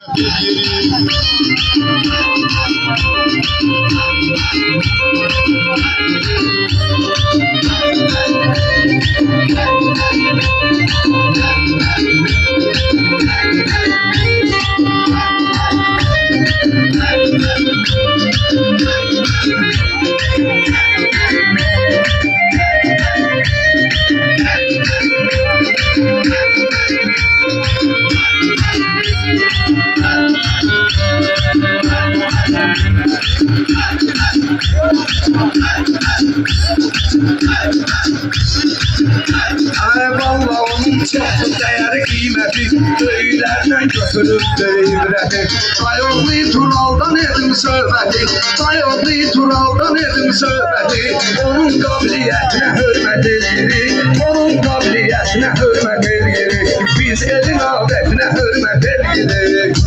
Vallahi onun çok değeri kıymeti Böylerden götürüp değirleti Dayoldu Tural'dan edim söhbəti Dayoldu Tural'dan edim söhbəti Onun kabiliyetine hürmet edirik Onun kabiliyetine hürmet edirik Biz elin adetine hürmet edirik